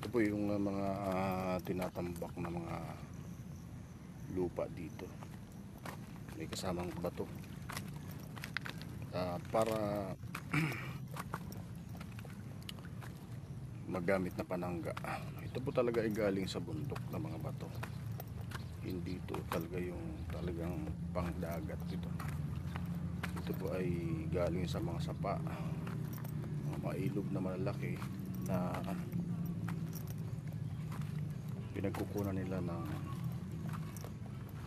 Ito po yung mga tinatambak na mga lupa dito. May kasamang bato para magamit na panangga. Ito po talaga ay galing sa bundok na mga bato. Hindi ito talaga yung talagang pangdagat ito. Ito po ay galing sa mga sapa, mga ilog na malalaki na pinagkukunan nila ng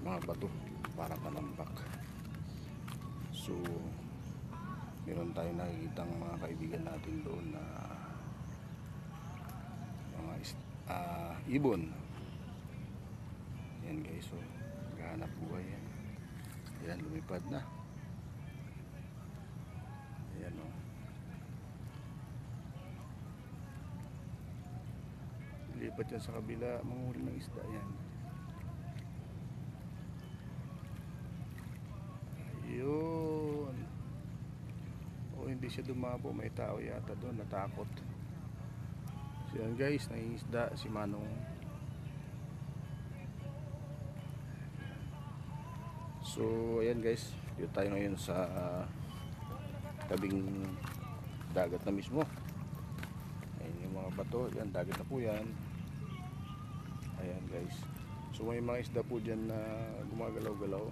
mga bato para panambak. So meron tayong nakikitang mga kaibigan natin doon na mga ibon. Yan guys, so naghahanap buhay yan. Yan, lumipad na. Ayan o. Lipat yan sa kabila, manghuli ng isda yan. Ayun. O hindi siya dumabo, may tao yata doon, natakot. So yan guys, nangingisda si Manong. So ayan guys, dito tayo ngayon sa tabing dagat na mismo. Ayan yung mga bato, yan dagat na po yan. Ayan guys, so may mga isda po dyan na gumagalaw-galaw.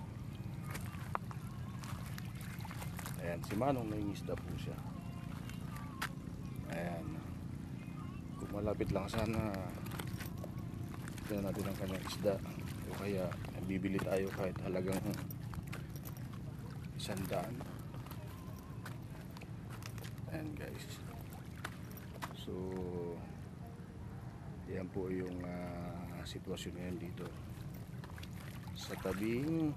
Ayan, si Manong nangingisda po siya. Ayan, kung malapit lang sana tignan natin ang kanyang isda, o kaya bibili tayo kahit halagang 100. Ayan guys, so yan po yung sitwasyon ngayon dito sa tabing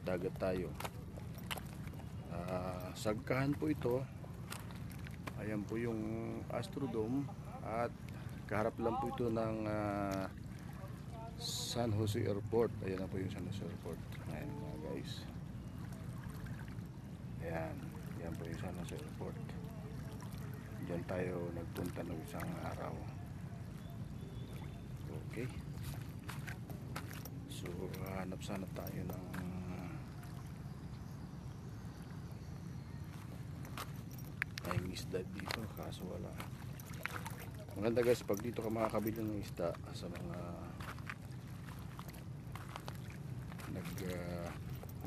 dagat tayo. Sagkahan po ito. Ayan po yung Astrodome at kaharap lang po ito ng San Jose Airport. Ayan na po yung San Jose Airport. Ayan mga guys. Ayan. Ayan po yung San Jose Airport. Diyan tayo nagpunta ng isang araw. Okay. So hanap-sanap tayo ng may isda dito, kaso wala. Maganda guys pag dito ka makakabili ng isda sa mga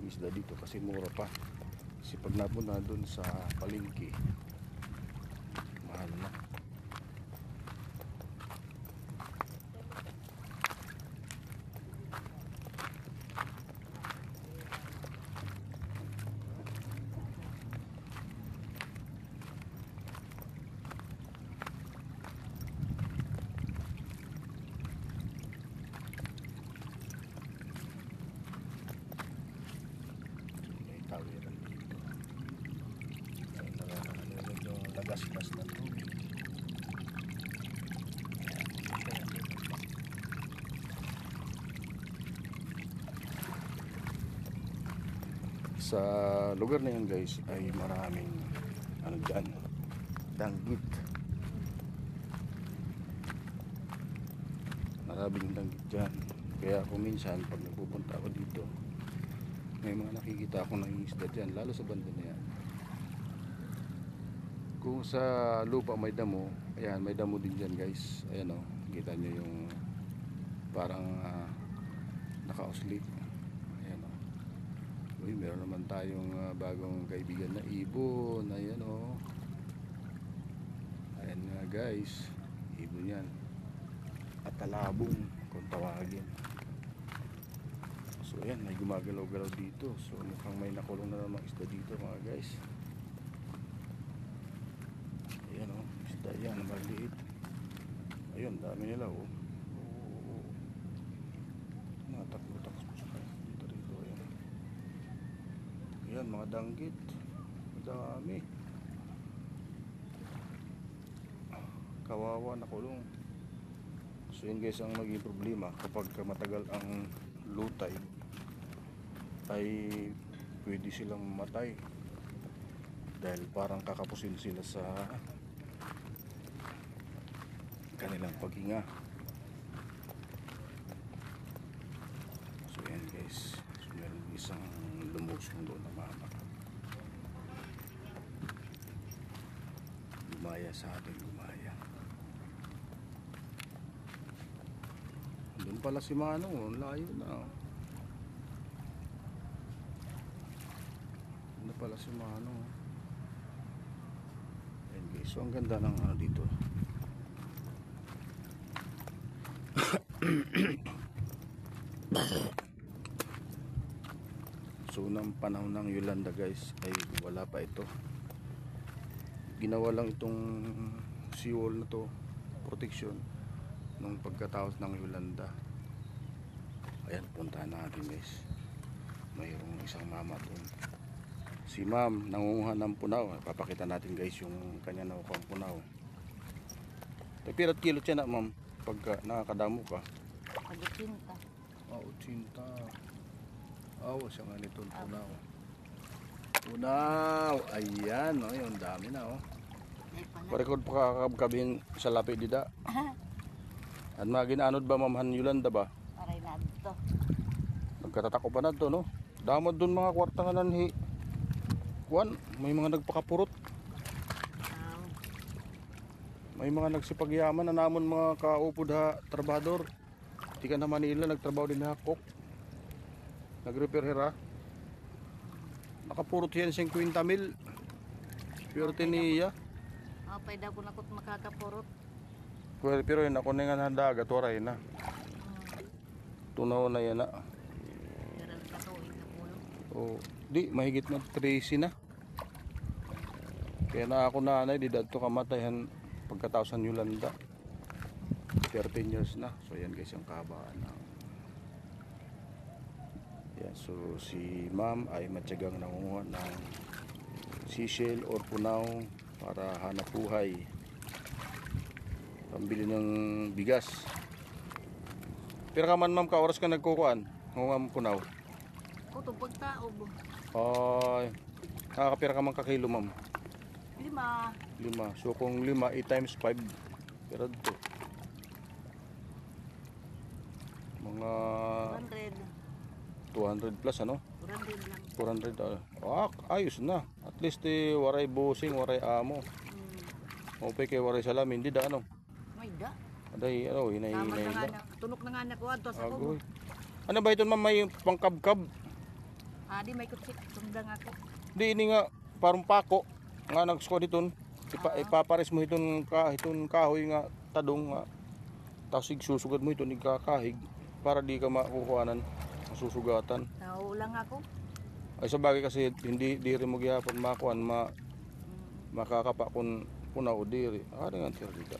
isda dito kasi mura pa. Kasi pag napunta doon sa palengke, mahal na. Tawiran dito. Medyo lagas-gas ng tubig. Sa lugar na yan guys ay maraming ano dyan, danggit. Maraming danggit dyan. Kaya ako minsan pag nagpupunta ako dito, may mga nakikita akong nangingisda dyan, lalo sa banda na yan. Kung sa lupa may damo, ayan, may damo din dyan guys. Ayan o, kita nyo yung parang naka-oslit. Ayan o. Uy, meron naman tayong bagong kaibigan na ibon. Ayan o. Ayan nga guys, ibon yan. At talabong kung tawagin. So ayan, may gumagalaw-galaw dito. So mukhang may nakulong na namang isda dito mga guys. Ayan o, isda yan, maliit. Ayun, dami nila o. Mga takbo-takbo sa dito rito. Ayan. Ayan, mga danggit. Madami. Kawawa, nakulong. So yun guys ang maging problema kapag matagal ang lutay, ay pwede silang mamatay dahil parang kakapusin sila sa kanilang paghinga. sundo na mama. Gumaya sa atin, gumaya. Doon pala si Manong, layo na. Doon na pala si Manong. Ayan guys, so ang ganda ng ano dito. So ng panahon ng Yolanda guys ay wala pa ito. Ginawa lang itong seawall na to, protection nung pagkataos ng Yolanda. Ayan, puntahan natin guys. Mayroong isang mama doon. Si ma'am nangunguha ng punaw. Papakita natin guys yung kanya nakukuha punaw. Pirat kilo siya na ma'am pagka nakakadamo ka. Pag-80. Oh, 80. Oh, siya nga nito punaw. Punaw. Ayan, oh, yung dami na oh. Parekod pa kakabing sa lapi dida. At mga ginaanod ba ma'am Yolanda ba? Aray na dito. Nagkatatako pa na to no. Damod dun mga kwarta nga nanhi. Kuan, may mga nagpakapurot. May mga nagsipagyaman na namon mga kaupod ha trabador. Di ka na Manila nagtrabaho din ha kok. Nag-repair hera. Nakapurot yan 50 mil. Pero tiniya. Apay daw ko nakot makakapurot. Pero yun ako na nga nadagat waray na. Tunaw na yan na. Pero nakatuin na pulo. Oh, di mahigit na 13 na. Kaya na ako nanay di dadto kamatayan pagkataos ng Yolanda. 13 years na. So yan guys yung kabaan na. Yan, so si ma'am ay matyagang nangunguha ng seashell or punaw para hanap buhay. Pambili ng bigas. Pero ka man ma'am ka oras ka nagkukuan? Ngungam punaw. Kuto pagtaob. Ay, nakakapira ka man kakilo ma'am? 5. 5. So kung 5, 8 times 5. Pero dito. Mga 200 plus ano? 400 lang. 400. Ayos na. At least waray busing, waray amo. Mupay kay waray salamin. Hindi da ano? May da. Aday, ano, hinay-hinay Tama na. na. Tunok na nga na ko adto sa Agoy. ko. Ano ba ito ma'am? May pangkabkab? Di may kutsik. Sundang ako. Di ini nga, parang pako. Nga nagsko dito. Ipapares mo itong kahoy nga tadong nga. Tapos susugad mo itong ikakahig para di ka makukuhanan. Susugatan. Naulang ako. Ay sa bagay kasi hindi rin mo gyapon makuan makakapa kun punaw diri. Nga tirita.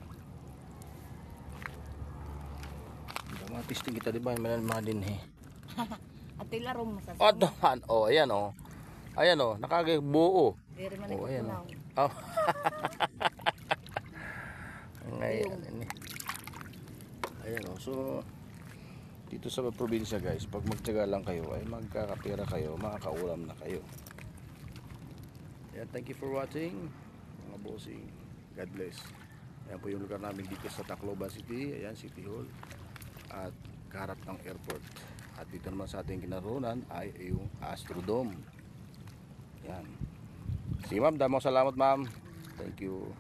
Mga testing kita di ba manan din he. At tilarong masasama. Adohan. Oh, ayan oh. Ayan oh, nakagabuo. Diri man Oh, ayan ikutunaw. oh. Ngayon ini. Ayan oh. So dito sa probinsya guys, pag magtiyaga lang kayo ay magkakapira kayo, makakaulam na kayo. Ayan, thank you for watching mga bossing. God bless. Ayan po yung lugar namin dito sa Tacloban City. Ayan, City Hall. At kaharap ng airport. At dito naman sa ating kinaroon ay yung Astrodome. Yan. Si ma'am, damang salamat ma'am. Thank you.